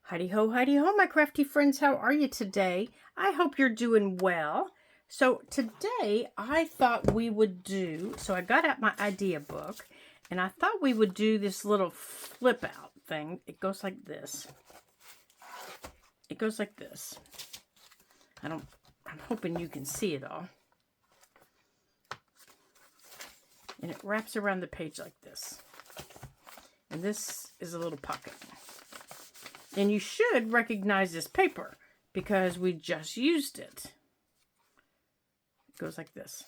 Heidi ho, my crafty friends. How are you today? I hope you're doing well. So today I thought we would do, so I got out my idea book and I thought we would do this little flip out thing. It goes like this. It goes like this. I'm hoping you can see it all. And it wraps around the page like this. And this is a little pocket. And you should recognize this paper because we just used it. It goes like this.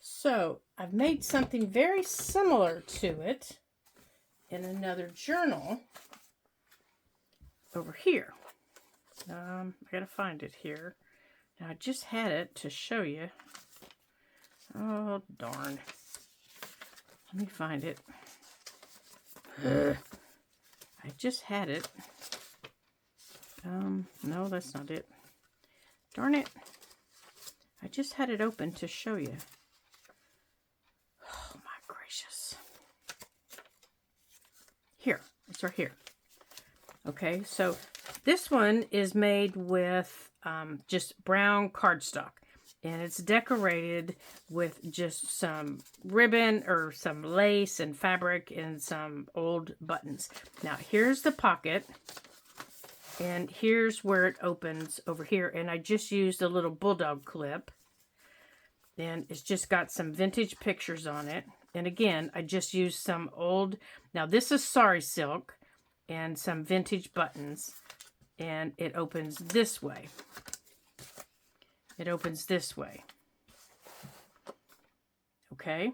So I've made something very similar to it in another journal over here. I gotta find it here. Now I just had it to show you. Oh darn. Let me find it. I just had it. No, that's not it. Darn it. I just had it open to show you. Oh my gracious. Here, it's right here. Okay, so this one is made with just brown cardstock. And it's decorated with just some ribbon or some lace and fabric and some old buttons. Now, here's the pocket. And here's where it opens over here. And I just used a little bulldog clip. And it's just got some vintage pictures on it. And again, I just used some old... Now, this is sari silk and some vintage buttons. And it opens this way. It opens this way. Okay.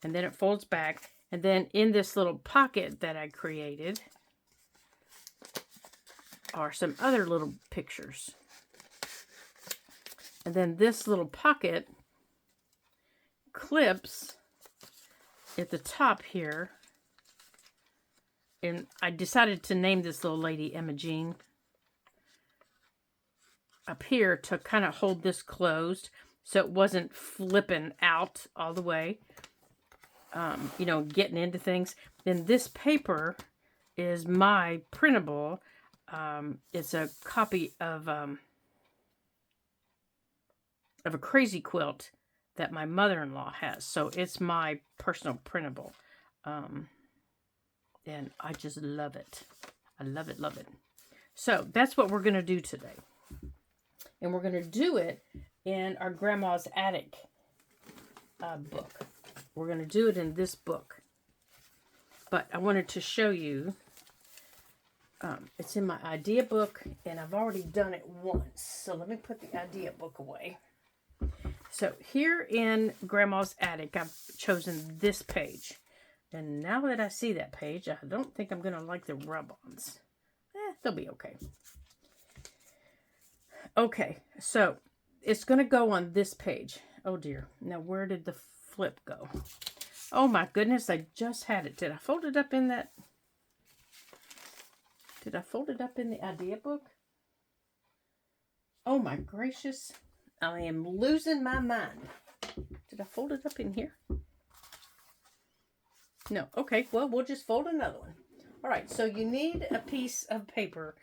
And then it folds back. And then in this little pocket that I created are some other little pictures. And then this little pocket clips at the top here. And I decided to name this little lady Emma Jean. Up here to kind of hold this closed so it wasn't flipping out all the way, you know, getting into things. Then this paper is my printable. It's a copy of a crazy quilt that my mother-in-law has. So it's my personal printable. And I just love it. I love it, love it. So that's what we're going to do today. And we're going to do it in our Grandma's Attic book. We're going to do it in this book. But I wanted to show you, it's in my idea book, and I've already done it once. So let me put the idea book away. So here in Grandma's Attic, I've chosen this page. And now that I see that page, I don't think I'm going to like the rub-ons. They'll be okay. Okay, so it's going to go on this page. Oh dear. Now where did the flip go? Oh my goodness, I just had it. Did I fold it up in that? Did I fold it up in the idea book? Oh my gracious. I am losing my mind. Did I fold it up in here? No. Okay, well, we'll just fold another one. All right, so you need a piece of paper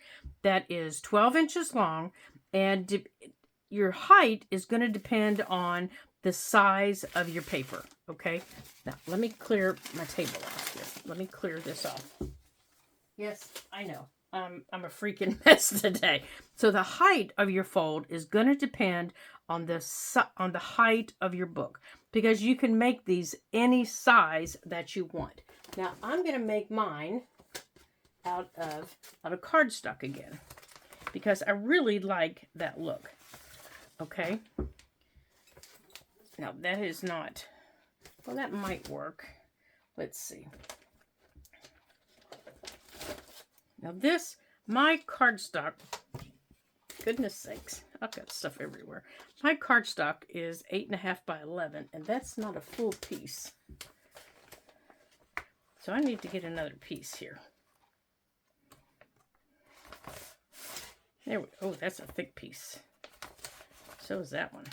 that is 12 inches long, and your height is going to depend on the size of your paper, okay? Now, let me clear my table off here. Let me clear this off. Yes, I know. I'm a freaking mess today. So the height of your fold is going to depend on the height of your book, because you can make these any size that you want. Now, I'm going to make mine out of cardstock again, because I really like that look. Okay. Now that is not, well, that might work. Let's see. Now this, my cardstock, goodness sakes, I've got stuff everywhere. My cardstock is 8.5 by 11, and that's not a full piece. So I need to get another piece here. There we go. Oh, that's a thick piece. So is that one.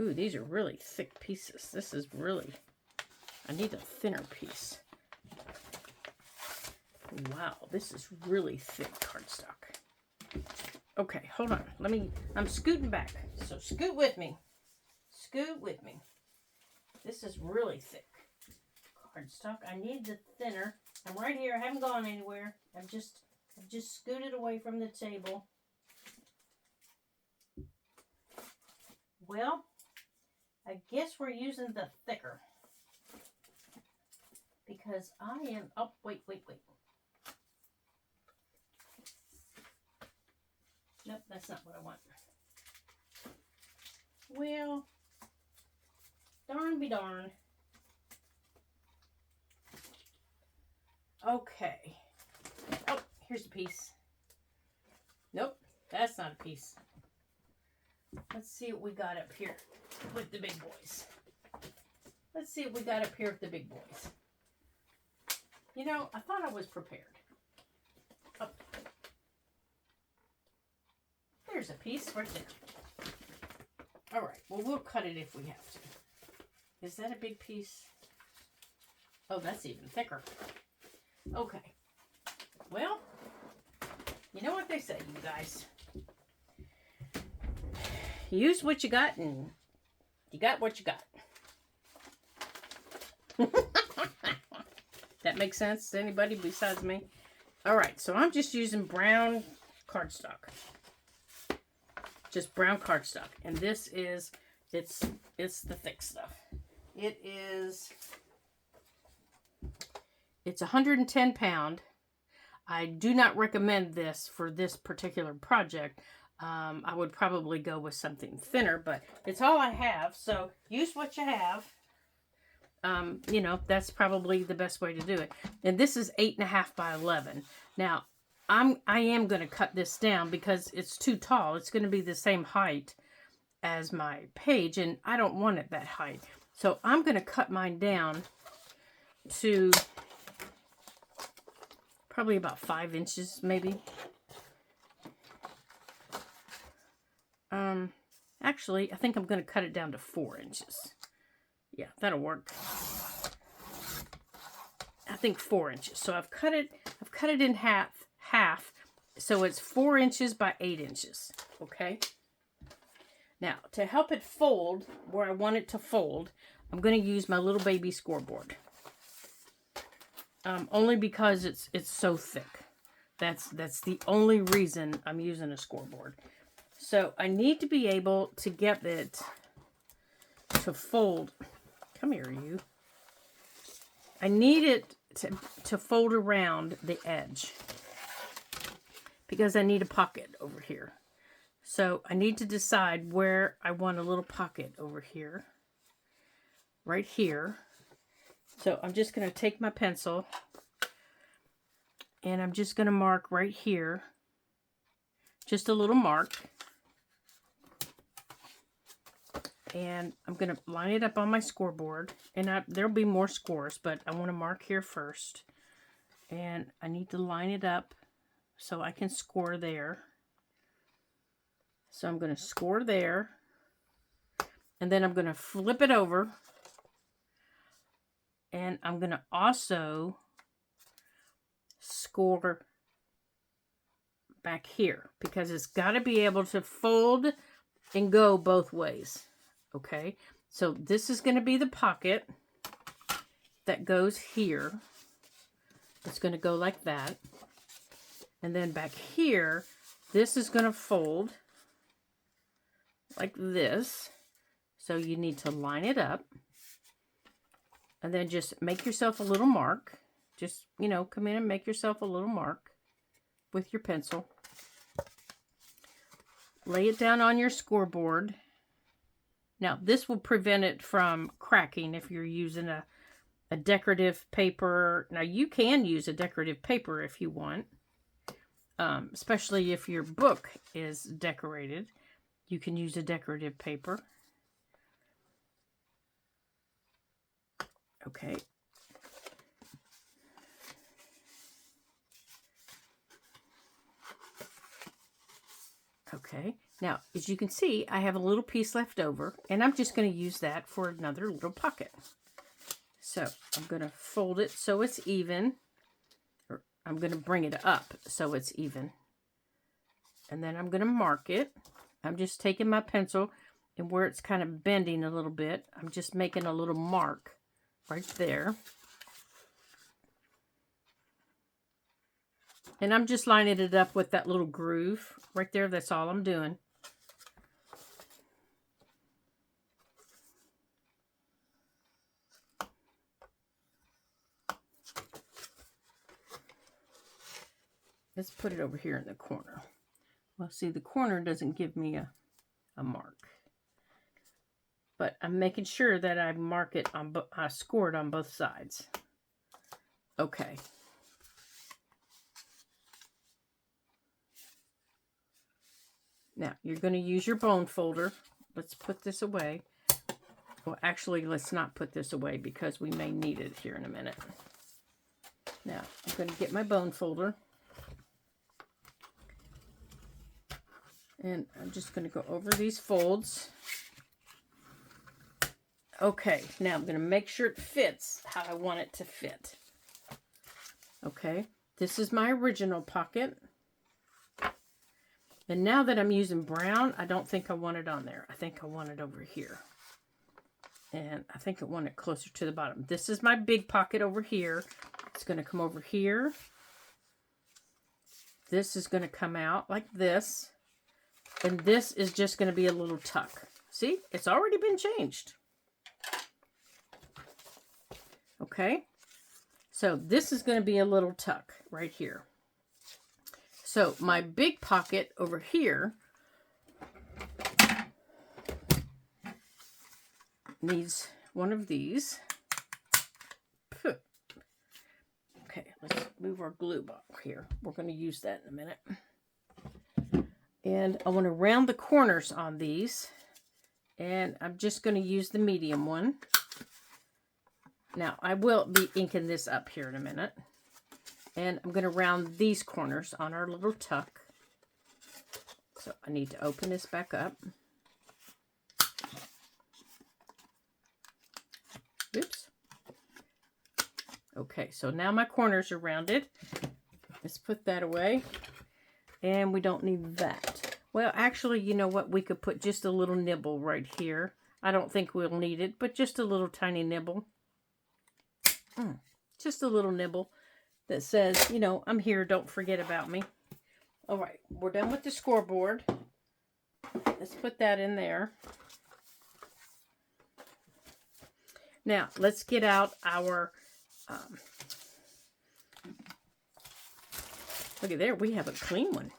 Ooh, these are really thick pieces. This is really, I need a thinner piece. Wow, this is really thick cardstock. Okay, hold on. I'm scooting back. So scoot with me. Scoot with me. This is really thick cardstock. I need the thinner. I'm right here. I haven't gone anywhere. I've just scooted away from the table. Well, I guess we're using the thicker. Because I am, oh, wait. Nope, that's not what I want. Well, darn be darn. Okay. Oh, here's a piece. Nope, that's not a piece. Let's see what we got up here with the big boys. Let's see what we got up here with the big boys. You know, I thought I was prepared. Oh. There's a piece right there. All right, well, we'll cut it if we have to. Is that a big piece? Oh, that's even thicker. Okay. Well, you know what they say, you guys. Use what you got, and you got what you got. That makes sense to anybody besides me? All right, so I'm just using brown cardstock. Just brown cardstock. And this is, it's the thick stuff. It's 110 pound. I do not recommend this for this particular project. I would probably go with something thinner, but it's all I have. So use what you have. You know, that's probably the best way to do it. And this is 8.5 by 11. Now, I am going to cut this down because it's too tall. It's going to be the same height as my page, and I don't want it that height. So I'm going to cut mine down to probably about 5 inches, maybe. Actually, I think I'm going to cut it down to 4 inches. Yeah, that'll work. I think 4 inches. So I've cut it in half. So it's 4 inches by 8 inches. Okay. Now, to help it fold where I want it to fold, I'm going to use my little baby scoreboard. Only because it's so thick. That's the only reason I'm using a scoreboard. So I need to be able to get it to fold. Come here, you. I need it to fold around the edge because I need a pocket over here. So I need to decide where I want a little pocket over here. Right here. So I'm just going to take my pencil and I'm just going to mark right here. Just a little mark. And I'm going to line it up on my scoreboard. And there'll be more scores, but I want to mark here first. And I need to line it up so I can score there. So I'm going to score there. And then I'm going to flip it over. And I'm going to also score back here. Because it's got to be able to fold and go both ways. Okay, so this is going to be the pocket that goes here. It's going to go like that. And then back here, this is going to fold like this. So you need to line it up. And then just make yourself a little mark. Just, you know, come in and make yourself a little mark with your pencil. Lay it down on your scoreboard. Now, this will prevent it from cracking if you're using a decorative paper. Now, you can use a decorative paper if you want, especially if your book is decorated. You can use a decorative paper. Okay. Okay. Now, as you can see, I have a little piece left over, and I'm just going to use that for another little pocket. So I'm going to fold it so it's even, or I'm going to bring it up so it's even. And then I'm going to mark it. I'm just taking my pencil, and where it's kind of bending a little bit, I'm just making a little mark right there. And I'm just lining it up with that little groove right there. That's all I'm doing. Let's put it over here in the corner. Well, see, the corner doesn't give me a mark. But I'm making sure that I mark it on, I score it on both sides. Okay. Now, you're going to use your bone folder. Let's put this away. Well, actually, let's not put this away because we may need it here in a minute. Now, I'm going to get my bone folder. And I'm just going to go over these folds. Okay, now I'm going to make sure it fits how I want it to fit. Okay, this is my original pocket. And now that I'm using brown, I don't think I want it on there. I think I want it over here. And I think I want it closer to the bottom. This is my big pocket over here. It's going to come over here. This is going to come out like this. And this is just going to be a little tuck. See, it's already been changed. Okay, so this is going to be a little tuck right here. So my big pocket over here needs one of these. Okay, let's move our glue box here. We're going to use that in a minute. And I want to round the corners on these. And I'm just going to use the medium one. Now, I will be inking this up here in a minute. And I'm going to round these corners on our little tuck. So I need to open this back up. Oops. Okay, so now my corners are rounded. Let's put that away. And we don't need that. Well, actually, you know what? We could put just a little nibble right here. I don't think we'll need it, but just a little tiny nibble. Just a little nibble that says, you know, I'm here, don't forget about me. All right, we're done with the scoreboard. Let's put that in there. Now, let's get out our, look at there, we have a clean one.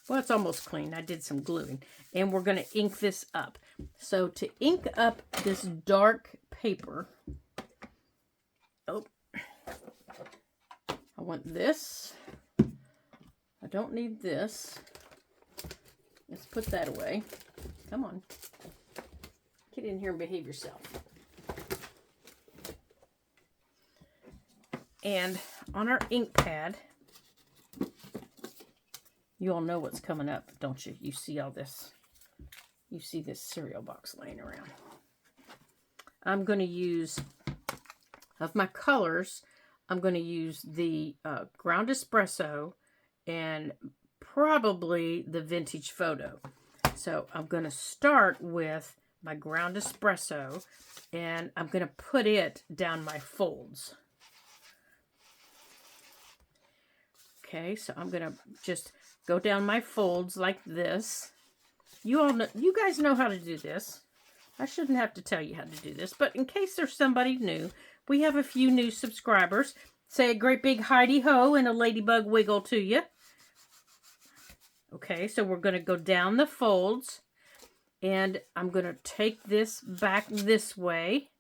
Well, it's almost clean. I did some gluing. And we're going to ink this up. So to ink up this dark paper, oh, I want this. I don't need this. Let's put that away. Come on. Get in here and behave yourself. And on our ink pad, you all know what's coming up, don't you? You see all this. You see this cereal box laying around. I'm going to use, of my colors, I'm going to use the Ground Espresso and probably the Vintage Photo. So I'm going to start with my Ground Espresso and I'm going to put it down my folds. Okay, so I'm going to just go down my folds like this. You all know, you guys know how to do this. I shouldn't have to tell you how to do this, but in case there's somebody new, we have a few new subscribers. Say a great big Heidi-ho and a ladybug wiggle to you. Okay, so we're going to go down the folds, and I'm going to take this back this way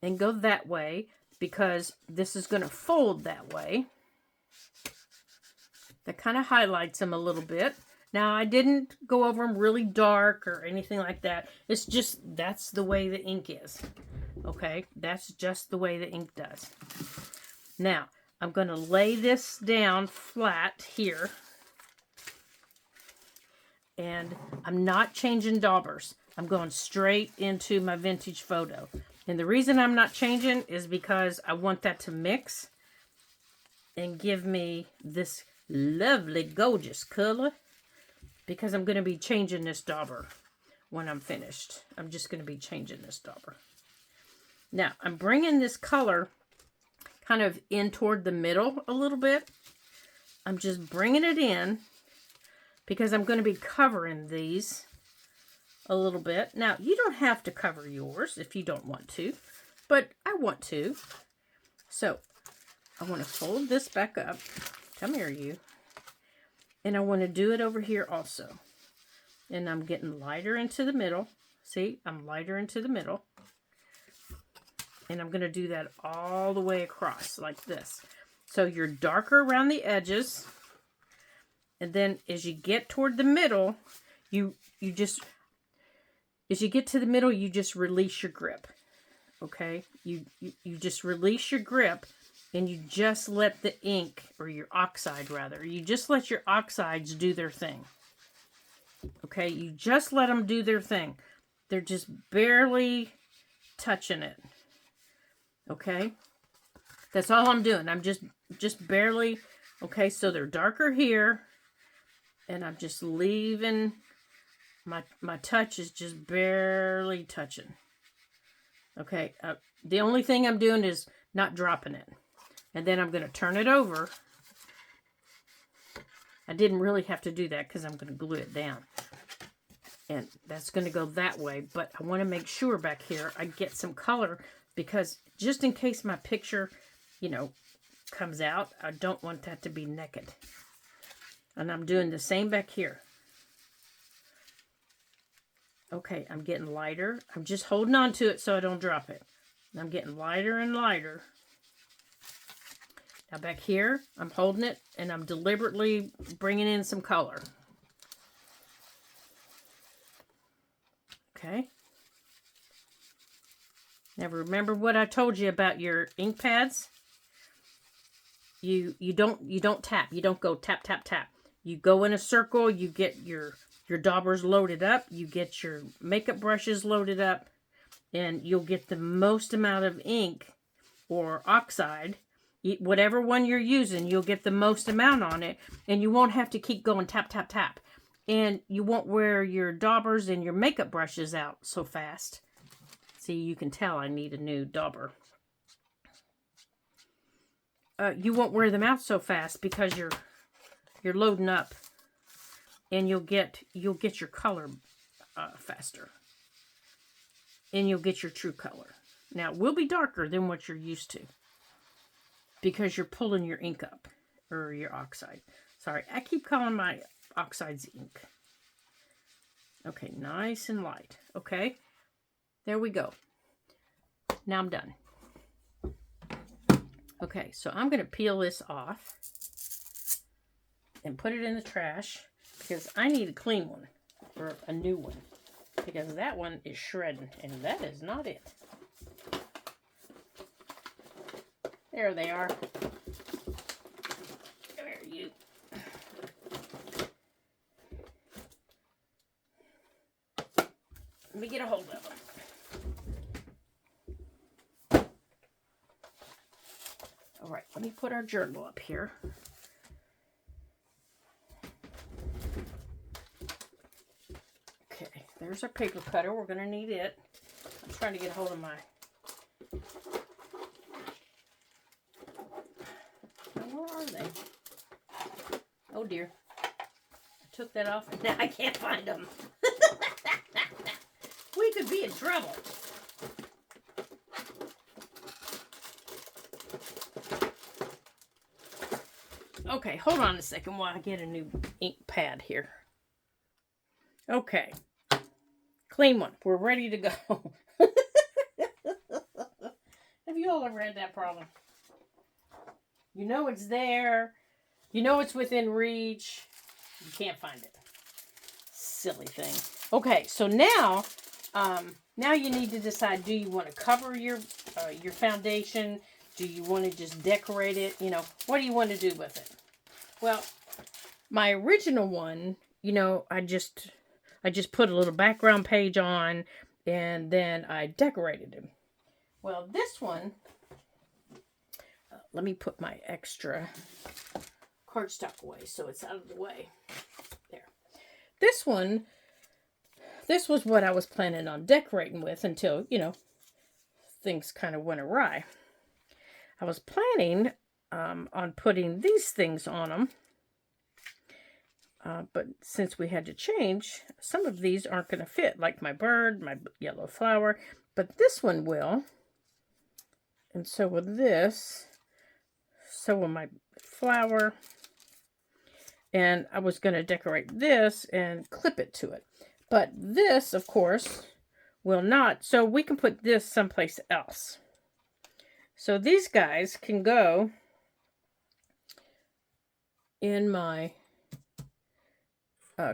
and go that way because this is going to fold that way. That kind of highlights them a little bit. Now, I didn't go over them really dark or anything like that. It's just, that's the way the ink is. Okay, that's just the way the ink does. Now, I'm going to lay this down flat here. And I'm not changing daubers. I'm going straight into my vintage photo. And the reason I'm not changing is because I want that to mix and give me this lovely, gorgeous color. Because I'm going to be changing this dauber when I'm finished. I'm just going to be changing this dauber. Now, I'm bringing this color kind of in toward the middle a little bit. I'm just bringing it in because I'm going to be covering these a little bit. Now, you don't have to cover yours if you don't want to, but I want to. So, I want to fold this back up. Come here, you. And I want to do it over here also. And I'm getting lighter into the middle. See, I'm lighter into the middle. And I'm going to do that all the way across like this. So you're darker around the edges. And then as you get toward the middle, as you get to the middle, you just release your grip. Okay? You just release your grip. And you just let the ink, or your oxide rather, you just let your oxides do their thing. Okay, you just let them do their thing. They're just barely touching it. Okay, that's all I'm doing. I'm just barely, okay, so they're darker here. And I'm just leaving, my touch is just barely touching. Okay, the only thing I'm doing is not dropping it. And then I'm going to turn it over. I didn't really have to do that because I'm going to glue it down. And that's going to go that way. But I want to make sure back here I get some color. Because just in case my picture, comes out, I don't want that to be naked. And I'm doing the same back here. Okay, I'm getting lighter. I'm just holding on to it so I don't drop it. And I'm getting lighter and lighter. Now back here, I'm holding it and I'm deliberately bringing in some color. Okay. Now remember what I told you about your ink pads? You don't tap. You don't go tap, tap, tap. You go in a circle, you get your daubers loaded up, you get your makeup brushes loaded up, and you'll get the most amount of ink or oxide. Whatever one you're using, you'll get the most amount on it, and you won't have to keep going tap, tap, tap. And you won't wear your daubers and your makeup brushes out so fast. See, you can tell I need a new dauber. You won't wear them out so fast because you're loading up, and you'll get your color faster, and you'll get your true color. Now, it will be darker than what you're used to. Because you're pulling your ink up, or your oxide. Sorry, I keep calling my oxides ink. Okay, nice and light. Okay, there we go. Now I'm done. Okay, so I'm going to peel this off and put it in the trash because I need a clean one, or a new one, because that one is shredding, and that is not it. There they are. Come here, you. Let me get a hold of them. All right, let me put our journal up here. Okay, there's our paper cutter. We're going to need it. I'm trying to get a hold of my... Where are they? Oh dear. I took that off and now I can't find them. We could be in trouble. Okay, hold on a second while I get a new ink pad here. Okay. Clean one. We're ready to go. Have you all ever had that problem? You know it's there. You know it's within reach. You can't find it. Silly thing. Okay, so now you need to decide, do you want to cover your foundation? Do you want to just decorate it? What do you want to do with it? Well, my original one you know, I just put a little background page on, and then I decorated him. Well, this one, let me put my extra cardstock away so it's out of the way. There. This one, this was what I was planning on decorating with until, you know, things kind of went awry. I was planning on putting these things on them. But since we had to change, some of these aren't going to fit, like my bird, my yellow flower, but this one will. And so will this. So will my flower. And I was going to decorate this and clip it to it. But this, of course, will not. So we can put this someplace else. So these guys can go in my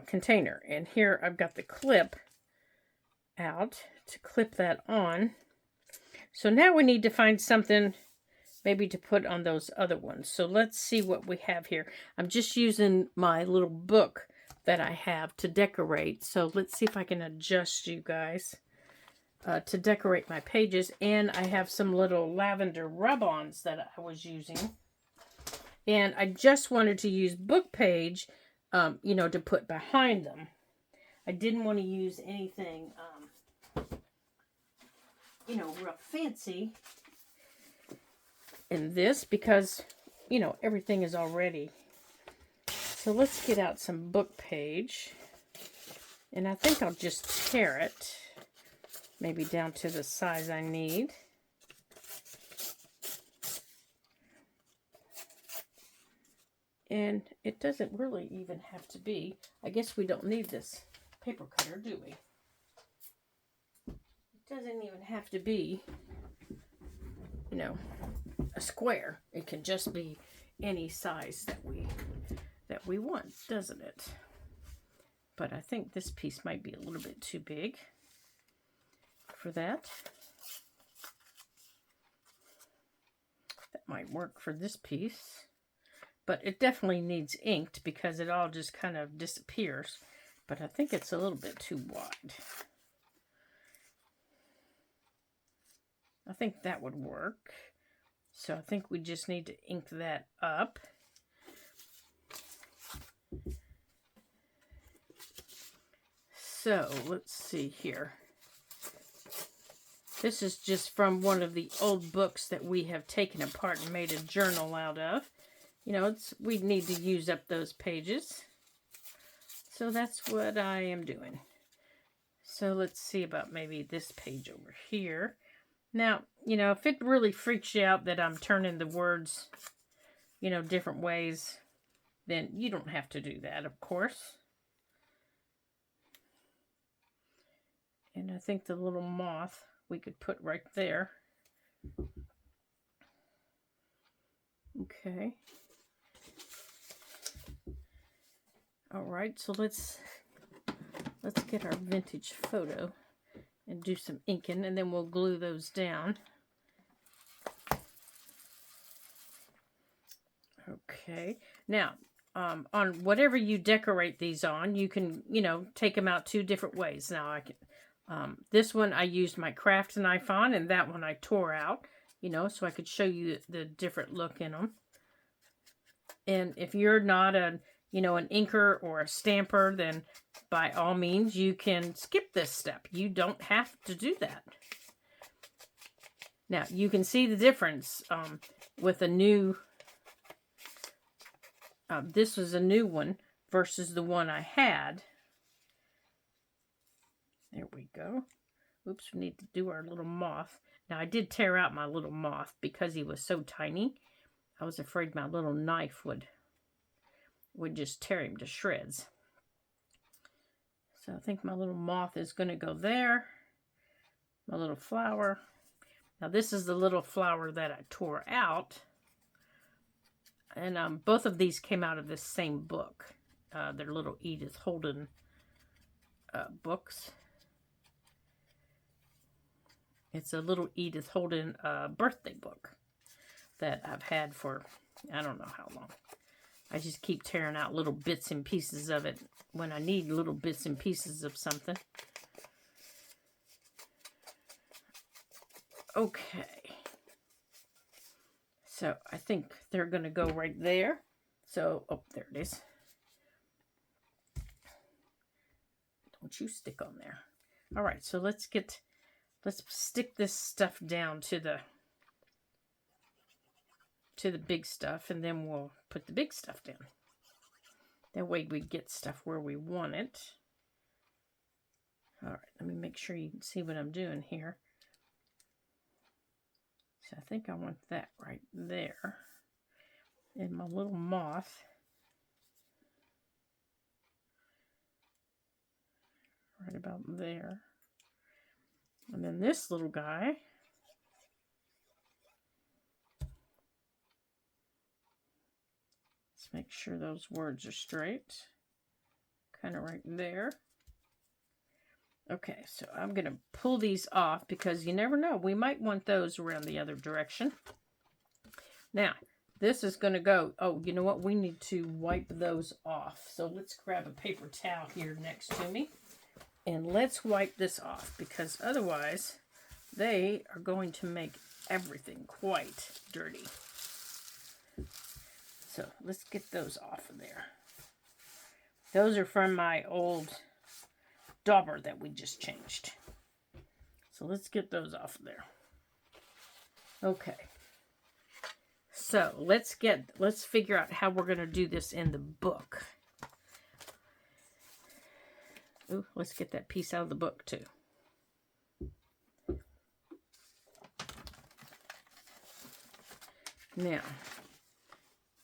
container. And here I've got the clip out to clip that on. So now we need to find something maybe to put on those other ones. So let's see what we have here. I'm just using my little book that I have to decorate. So let's see if I can adjust you guys to decorate my pages. And I have some little lavender rub-ons that I was using. And I just wanted to use book page, you know, to put behind them. I didn't want to use anything, you know, real fancy in this because, you know, everything is already. So let's get out some book page. And I think I'll just tear it, maybe down to the size I need. And it doesn't really even have to be. I guess we don't need this paper cutter, do we? It doesn't even have to be, you know, a square. It can just be any size that we want, doesn't it? But I think this piece might be a little bit too big for that. That might work for this piece. But it definitely needs inked because it all just kind of disappears. But I think it's a little bit too wide. I think that would work. So I think we just need to ink that up. So let's see here. This is just from one of the old books that we have taken apart and made a journal out of. You know, we need to use up those pages. So that's what I am doing. So let's see about maybe this page over here. Now, you know, if it really freaks you out that I'm turning the words, you know, different ways, then you don't have to do that, of course. And I think the little moth we could put right there. Okay. All right, so let's get our vintage photo and do some inking, and then we'll glue those down. Okay, now on whatever you decorate these on, you can, you know, take them out two different ways. Now I can, this one I used my craft knife on, and that one I tore out, you know, so I could show you the different look in them. And if you're not a, you know, an inker or a stamper, then by all means you can skip this step. You don't have to do that. Now you can see the difference with a new, this was a new one versus the one I had. There we go. Oops, we need to do our little moth. Now I did tear out my little moth because he was so tiny. I was afraid my little knife would just tear him to shreds. So I think my little moth is going to go there. My little flower. Now this is the little flower that I tore out. And both of these came out of this same book. They're little Edith Holden books. It's a little Edith Holden birthday book that I've had for, I don't know how long. I just keep tearing out little bits and pieces of it when I need little bits and pieces of something. Okay. So I think they're going to go right there. So, oh, there it is. Don't you stick on there. All right, so let's stick this stuff down to the big stuff, and then we'll put the big stuff down. That way we get stuff where we want it. All right, let me make sure you can see what I'm doing here. So I think I want that right there. And my little moth. Right about there. And then this little guy. Let's make sure those words are straight. Kind of right there. Okay, so I'm going to pull these off because you never know. We might want those around the other direction. Now, this is going to go... Oh, you know what? We need to wipe those off. So let's grab a paper towel here next to me. And let's wipe this off because otherwise they are going to make everything quite dirty. So let's get those off of there. Those are from my old dauber that we just changed. So let's get those off of there. Okay. So let's figure out how we're going to do this in the book. Ooh, let's get that piece out of the book too. Now,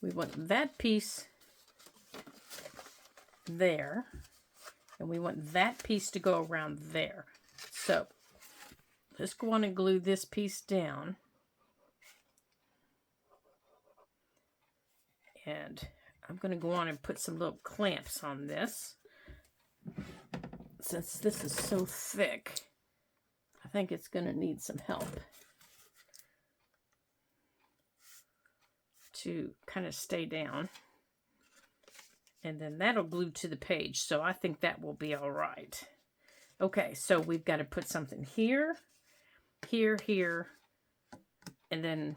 we want that piece there, and we want that piece to go around there. So, let's go on and glue this piece down. And I'm going to go on and put some little clamps on this. Since this is so thick, I think it's going to need some help to kind of stay down. And then that'll glue to the page, so I think that will be all right. Okay, so we've got to put something here, here, here, and then,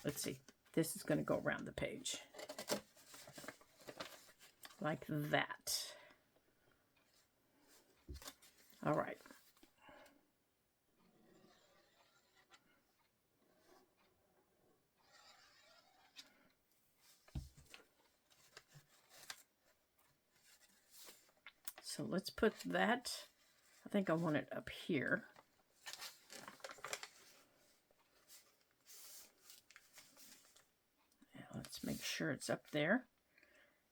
let's see, this is going to go around the page. Like that. All right. So let's put that, I think I want it up here. Now let's make sure it's up there.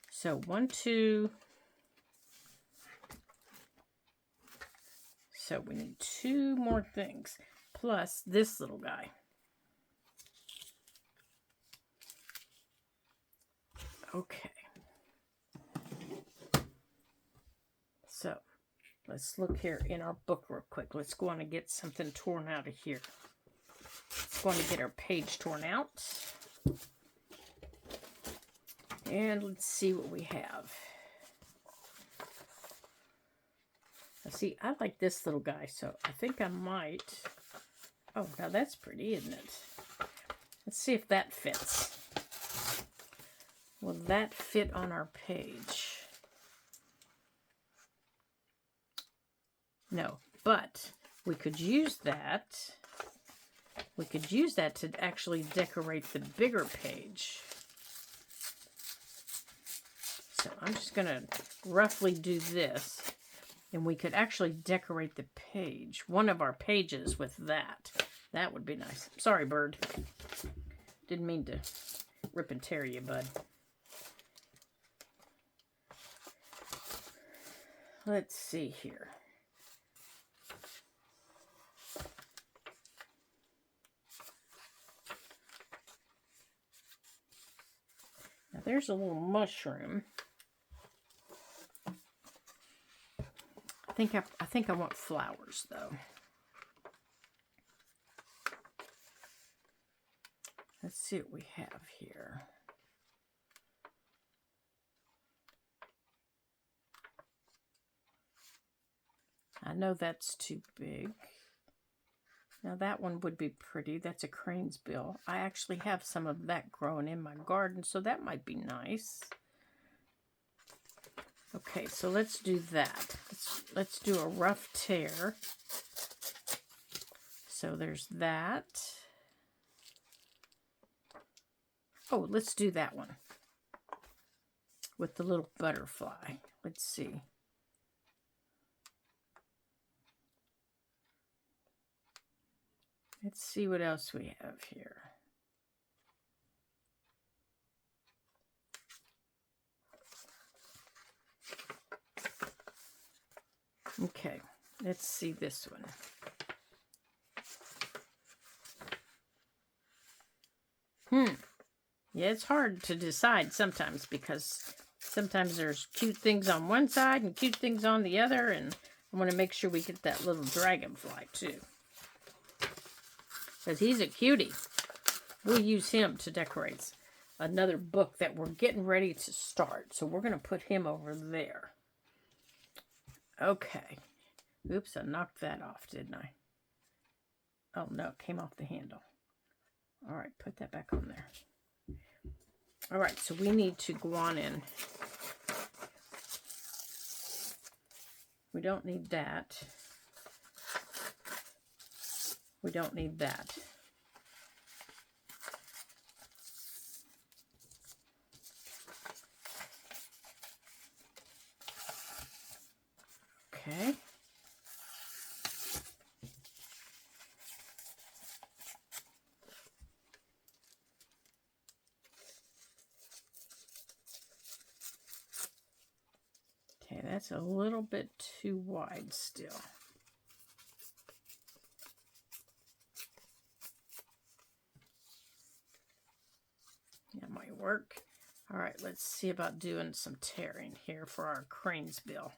So 1, 2. So we need 2 more things, plus this little guy. Okay. So let's look here in our book real quick. Let's go on and get something torn out of here. Let's go on and get our page torn out. And let's see what we have. See, I like this little guy, so I think I might... Oh, now that's pretty, isn't it? Let's see if that fits. Will that fit on our page? No, but we could use that. We could use that to actually decorate the bigger page. So I'm just going to roughly do this. And we could actually decorate the page, one of our pages, with that. That would be nice. Sorry, bird. Didn't mean to rip and tear you, bud. Let's see here. Now there's a little mushroom. I think I want flowers, though. Let's see what we have here. I know that's too big. Now that one would be pretty. That's a crane's bill. I actually have some of that growing in my garden, so that might be nice. Okay, so let's do that. Let's do a rough tear. So there's that. Oh, let's do that one with the little butterfly. Let's see. Let's see what else we have here. Okay, let's see this one. Yeah, it's hard to decide sometimes because sometimes there's cute things on one side and cute things on the other, and I want to make sure we get that little dragonfly too. Because he's a cutie. We'll use him to decorate another book that we're getting ready to start. So we're going to put him over there. Okay. Oops, I knocked that off, didn't I? Oh, no, it came off the handle. All right, put that back on there. All right, so we need to go on in. We don't need that. We don't need that. Okay. Okay, that's a little bit too wide still. That might work. All right, let's see about doing some tearing here for our crane's bill.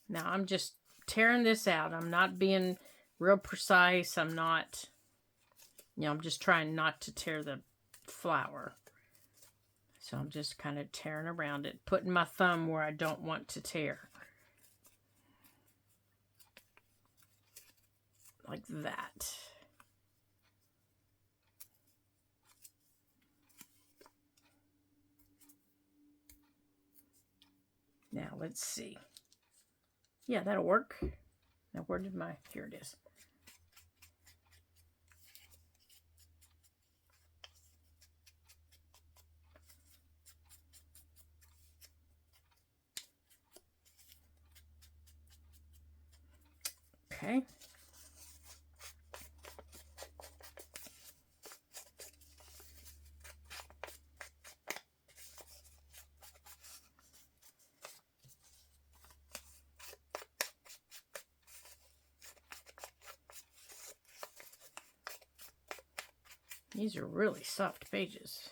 Now, I'm just tearing this out. I'm not being real precise. I'm not, I'm just trying not to tear the flower. So I'm just kind of tearing around it, putting my thumb where I don't want to tear. Like that. Now, let's see. Yeah, that'll work. Now, where did my... Here it is. Okay. These are really soft pages.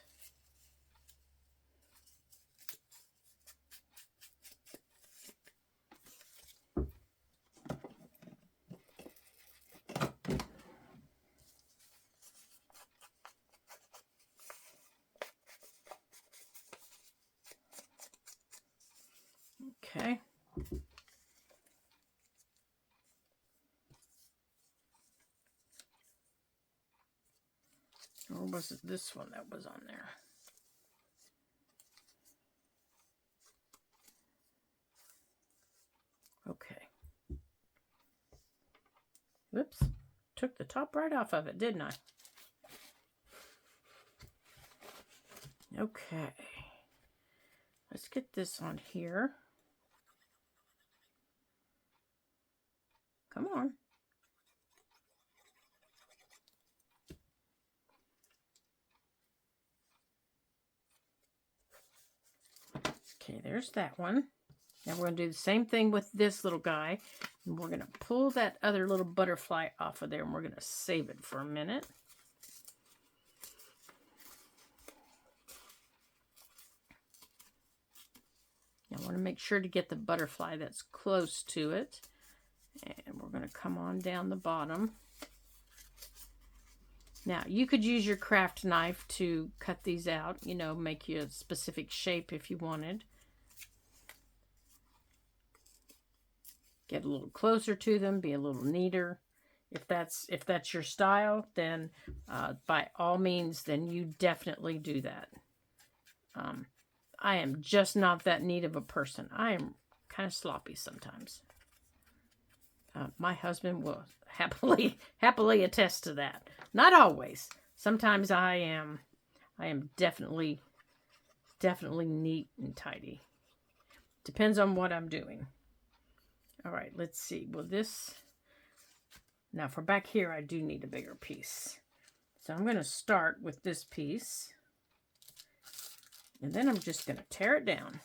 Okay. Or was it this one that was on there? Okay. Whoops. Took the top right off of it, didn't I? Okay. Let's get this on here. Come on. Okay, there's that one. Now we're going to do the same thing with this little guy. And we're going to pull that other little butterfly off of there, and we're going to save it for a minute. Now I want to make sure to get the butterfly that's close to it. And we're going to come on down the bottom. Now, you could use your craft knife to cut these out, make you a specific shape if you wanted. get a little closer to them, be a little neater. If that's your style, then by all means, then you definitely do that. I am just not that neat of a person. I am kind of sloppy sometimes. My husband will happily attest to that. Not always. Sometimes I am definitely neat and tidy. Depends on what I'm doing. All right, let's see. Well, this... Now, for back here, I do need a bigger piece. So I'm going to start with this piece. And then I'm just going to tear it down.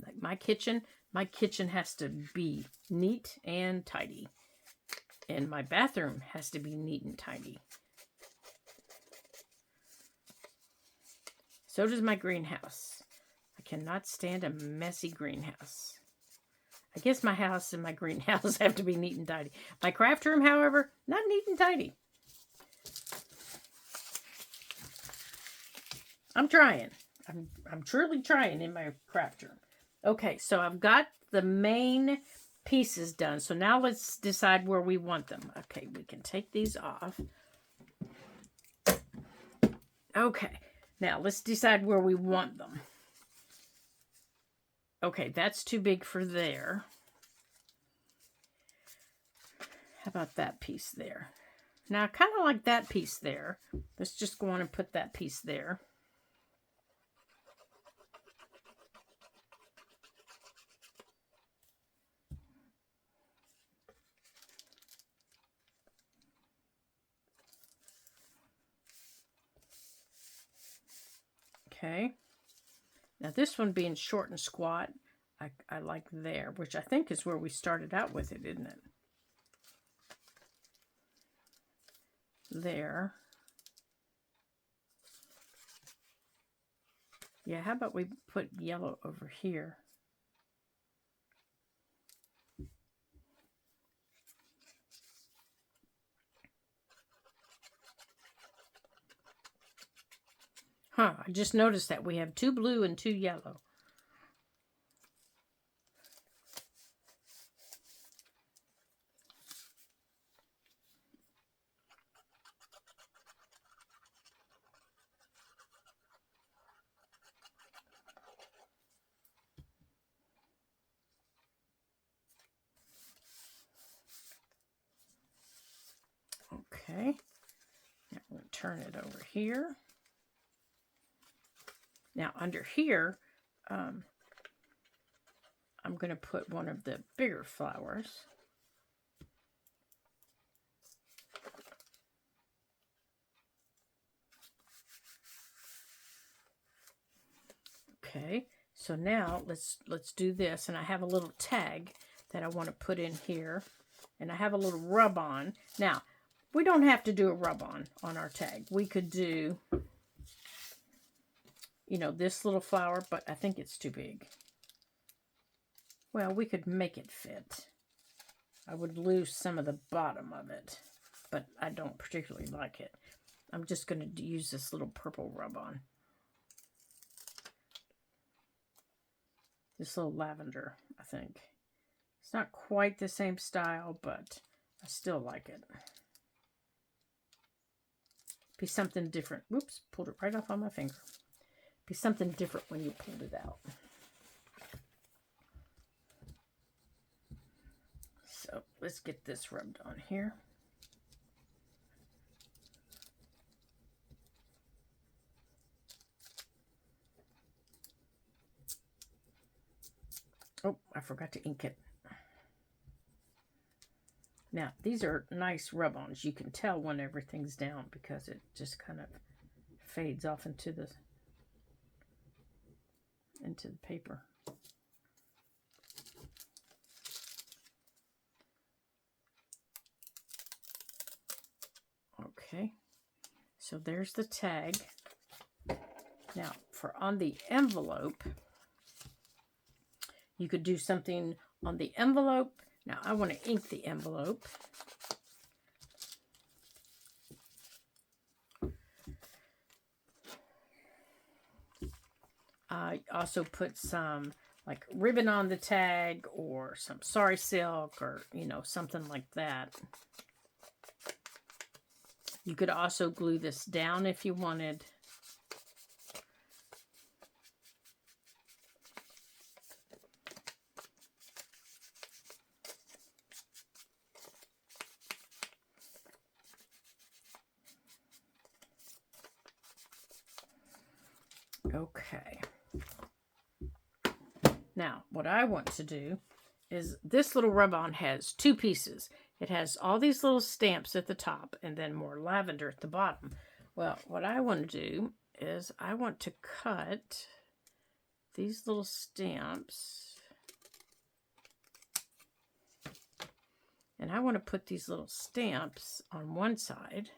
Like my kitchen has to be neat and tidy. And my bathroom has to be neat and tidy. So does my greenhouse. I cannot stand a messy greenhouse. I guess my house and my greenhouse have to be neat and tidy. My craft room, however, not neat and tidy. I'm trying. I'm truly trying in my craft room. Okay, so I've got the main pieces done. So now let's decide where we want them. Okay, we can take these off. Okay. Now, let's decide where we want them. Okay, that's too big for there. How about that piece there? Now, I kind of like that piece there. Let's just go on and put that piece there. Okay. Now this one being short and squat, I like there, which I think is where we started out with it, isn't it? There. Yeah, how about we put yellow over here? Huh, I just noticed that we have 2 blue and 2 yellow. Okay, now I'm going to turn it over here. Now under here, I'm going to put one of the bigger flowers. Okay, so now let's do this, and I have a little tag that I want to put in here, and I have a little rub-on. Now, we don't have to do a rub-on on our tag. We could do, you know, this little flower, but I think it's too big. Well, we could make it fit. I would lose some of the bottom of it, but I don't particularly like it. I'm just going to use this little purple rub-on. This little lavender, I think. It's not quite the same style, but I still like it. Be something different. Whoops, pulled it right off on my finger. Be something different when you pulled it out. So let's get this rubbed on here. Oh, I forgot to ink it. Now, these are nice rub-ons. You can tell when everything's down because it just kind of fades off into the paper. Okay, so there's the tag. Now, for on the envelope, you could do something on the envelope. Now, I want to ink the envelope. Also put some like ribbon on the tag or some sari silk or, you know, something like that. You could also glue this down if you wanted. Okay. Now, what I want to do is this little rub-on has two pieces. It has all these little stamps at the top and then more lavender at the bottom. Well, what I want to do is I want to cut these little stamps. And I want to put these little stamps on one side.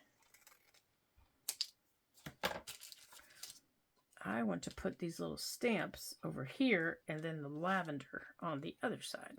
I want to put these little stamps over here and then the lavender on the other side.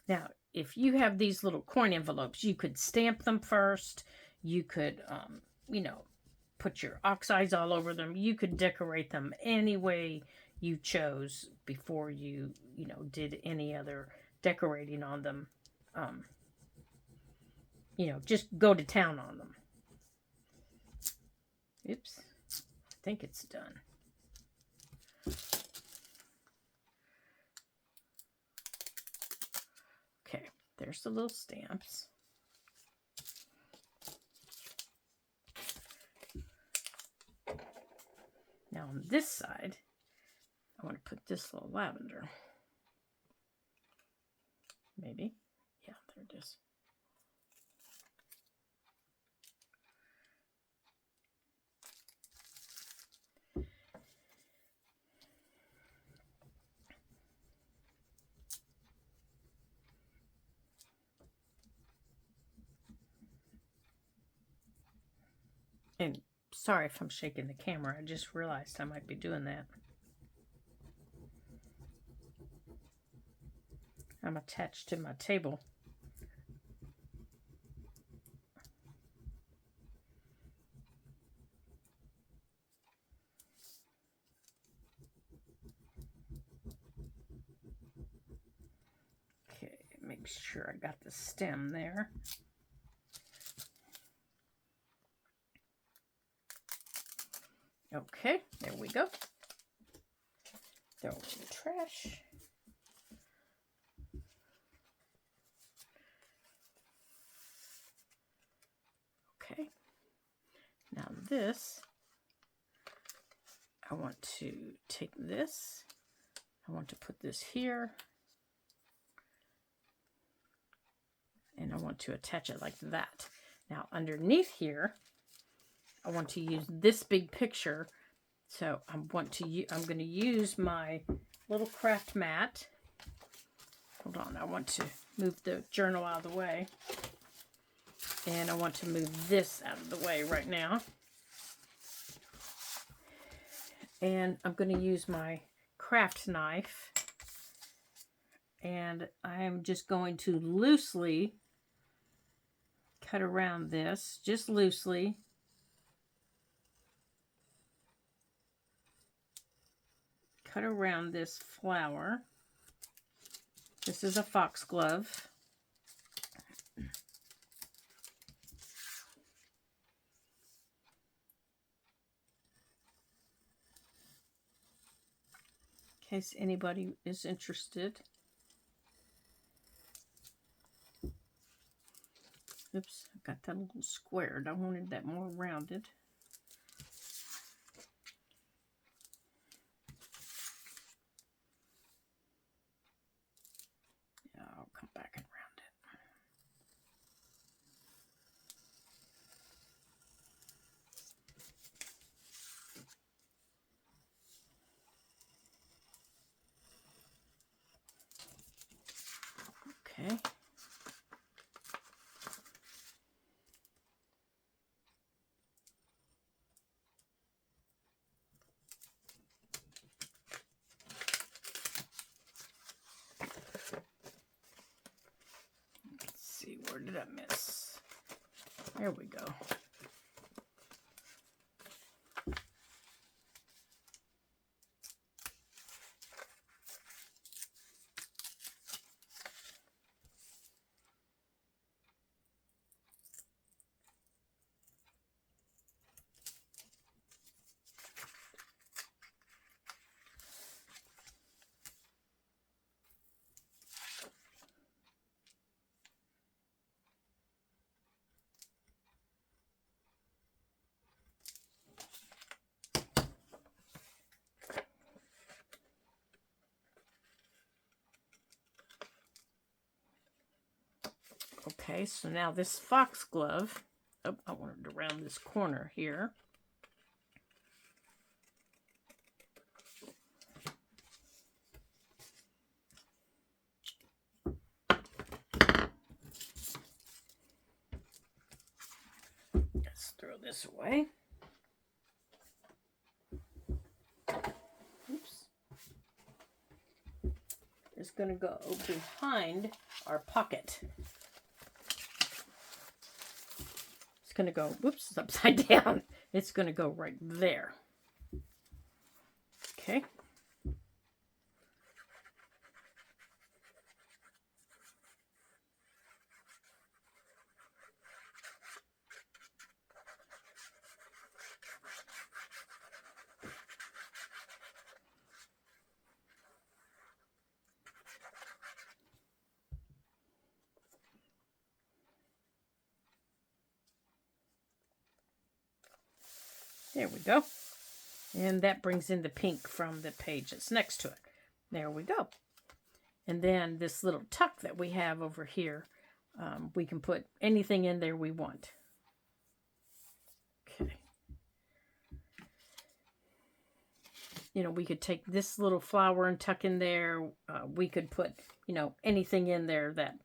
Now, if you have these little coin envelopes, you could stamp them first. You could, you know, put your oxides all over them. You could decorate them any way you chose before you, you know, did any other decorating on them. You know, just go to town on them. Oops, I think it's done. Okay, there's the little stamps. Now on this side, I want to put this little lavender. Maybe. Yeah, there it is. And sorry if I'm shaking the camera. I just realized I might be doing that. I'm attached to my table. Okay, make sure I got the stem there. Okay, there we go. Throw it in the trash. Okay. Now this, I want to take this. I want to put this here. And I want to attach it like that. Now underneath here, I want to use this big picture. So I'm going to use my little craft mat. Hold on, I want to move the journal out of the way. And I want to move this out of the way right now. And I'm going to use my craft knife. And I'm just going to loosely cut around this, just loosely. Cut around this flower. This is a foxglove. In case anybody is interested. Oops, I got that a little squared. I wanted that more rounded. Yeah, I'll come back and round it. Okay. Let's see, where did I miss? There we go. Okay, so now this foxglove, oh, I wanted to round this corner here. Let's throw this away. Oops. It's going to go behind our pocket. It's going to go, whoops, it's upside down. It's going to go right there. Okay. There we go. And that brings in the pink from the page that's next to it. There we go. And then this little tuck that we have over here, we can put anything in there we want. Okay. You know, we could take this little flower and tuck in there. We could put, you know, anything in there that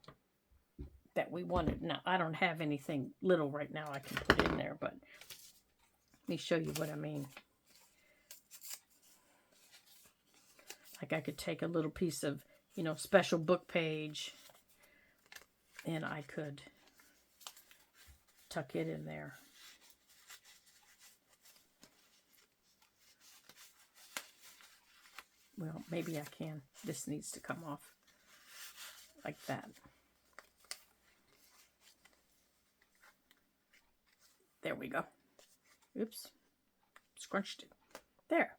we wanted. Now, I don't have anything little right now I can put in there, but let me show you what I mean. Like I could take a little piece of, you know, special book page and I could tuck it in there. Well, maybe I can. This needs to come off like that. There we go. Oops. Scrunched it. There.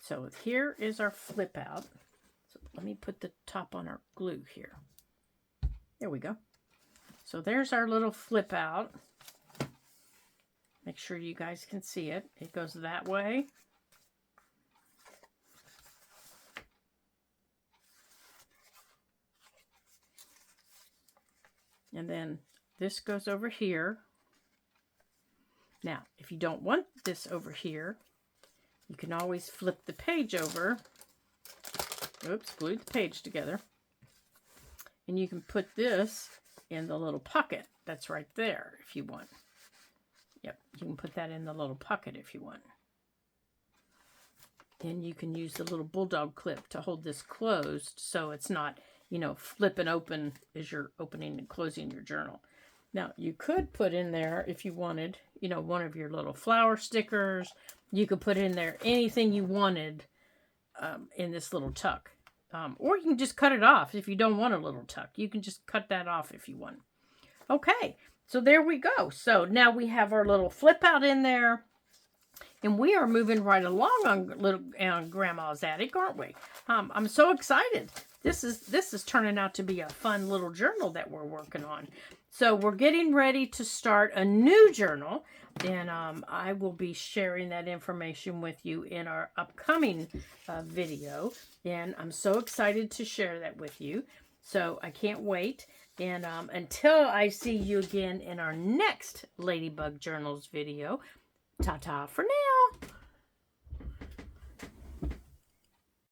So here is our flip out. So let me put the top on our glue here. There we go. So there's our little flip out. Make sure you guys can see it. It goes that way. And then this goes over here. Now, if you don't want this over here, you can always flip the page over. Oops, glued the page together. And you can put this in the little pocket that's right there if you want. Yep, you can put that in the little pocket if you want. And you can use the little bulldog clip to hold this closed so it's not, you know, flipping open as you're opening and closing your journal. Now, you could put in there, if you wanted, you know, one of your little flower stickers. You could put in there anything you wanted in this little tuck. Or you can just cut it off if you don't want a little tuck. You can just cut that off if you want. Okay, so there we go. So now we have our little flip out in there. And we are moving right along on Grandma's Attic, aren't we? I'm so excited. This is turning out to be a fun little journal that we're working on. So we're getting ready to start a new journal, and I will be sharing that information with you in our upcoming video. And I'm so excited to share that with you. So I can't wait. And until I see you again in our next Ladybug Journals video, ta-ta for now.